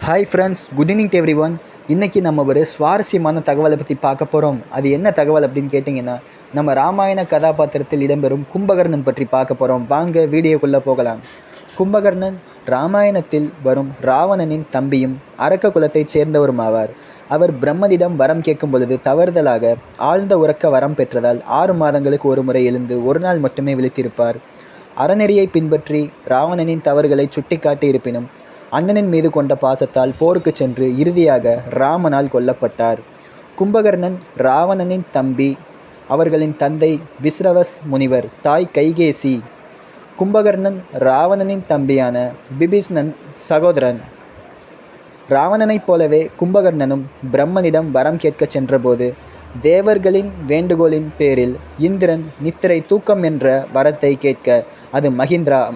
Hi friends, good evening to every one. இன்றைக்கி நம்ம ஒரு சுவாரஸ்யமான தகவலை பற்றி பார்க்க போகிறோம். அது என்ன தகவல் அப்படின்னு கேட்டிங்கன்னா, நம்ம ராமாயண கதாபாத்திரத்தில் இடம்பெறும் கும்பகர்ணன் பற்றி பார்க்க போகிறோம். வாங்க வீடியோக்குள்ளே போகலாம். கும்பகர்ணன் ராமாயணத்தில் வரும் ராவணனின் தம்பியும் அரக்க குலத்தைச் சேர்ந்தவரும் ஆவார். அவர் பிரம்மனிடம் வரம் கேட்கும் பொழுது தவறுதலாக ஆழ்ந்த உறக்க வரம் பெற்றதால் 6 மாதங்களுக்கு ஒரு முறை எழுந்து ஒரு நாள் மட்டுமே விழித்திருப்பார். அறநெறியை பின்பற்றி ராவணனின் தவறுகளை சுட்டிக்காட்டி இருப்பினும் அண்ணனின் மீது கொண்ட பாசத்தால் போருக்கு சென்று இறுதியாக ராமனால் கொல்லப்பட்டார். கும்பகர்ணன் ராவணனின் தம்பி. அவர்களின் தந்தை விஸ்ரவஸ் முனிவர், தாய் கைகேசி. கும்பகர்ணன் ராவணனின் தம்பியான பிபீஷ்ணன் சகோதரன். ராவணனைப் போலவே கும்பகர்ணனும் பிரம்மனிடம் வரம் கேட்கச் சென்றபோது தேவர்களின் வேண்டுகோளின் பேரில் இந்திரன் நித்திரை தூக்கம் என்ற வரத்தை கேட்க அது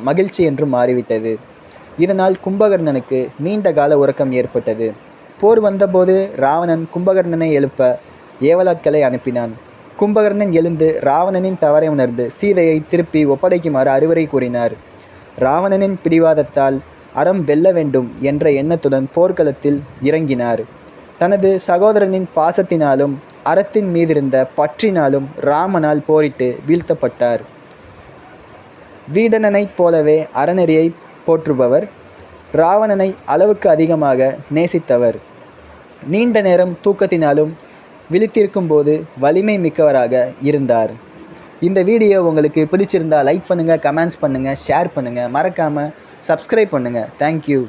மகிழ்ச்சி என்று மாறிவிட்டது. இதனால் கும்பகர்ணனுக்கு நீண்ட கால உறக்கம் ஏற்பட்டது. போர் வந்தபோது ராவணன் கும்பகர்ணனை எழுப்ப ஏவலாட்களை அனுப்பினான். கும்பகர்ணன் எழுந்து ராவணனின் தவறை உணர்ந்து சீதையை திருப்பி ஒப்படைக்குமாறு அறிவுரை கூறினார். ராவணனின் பிடிவாதத்தால் அறம் வெல்ல வேண்டும் என்ற எண்ணத்துடன் போர்க்களத்தில் இறங்கினார். தனது சகோதரனின் பாசத்தினாலும் அறத்தின் மீதிருந்த பற்றினாலும் ராமனால் போரிட்டு வீழ்த்தப்பட்டார். வீடணனைப் போலவே அறநெறியை போற்றுபவர், ராவணனை அளவுக்கு அதிகமாக நேசித்தவர். நீண்ட நேரம் தூக்கத்தினாலும் விழித்திருக்கும் போது வலிமை மிக்கவராக இருந்தார். இந்த வீடியோ உங்களுக்கு பிடிச்சிருந்தால் லைக் பண்ணுங்கள், கமெண்ட்ஸ் பண்ணுங்கள், ஷேர் பண்ணுங்கள், மறக்காமல் சப்ஸ்கிரைப் பண்ணுங்கள். தேங்க்யூ.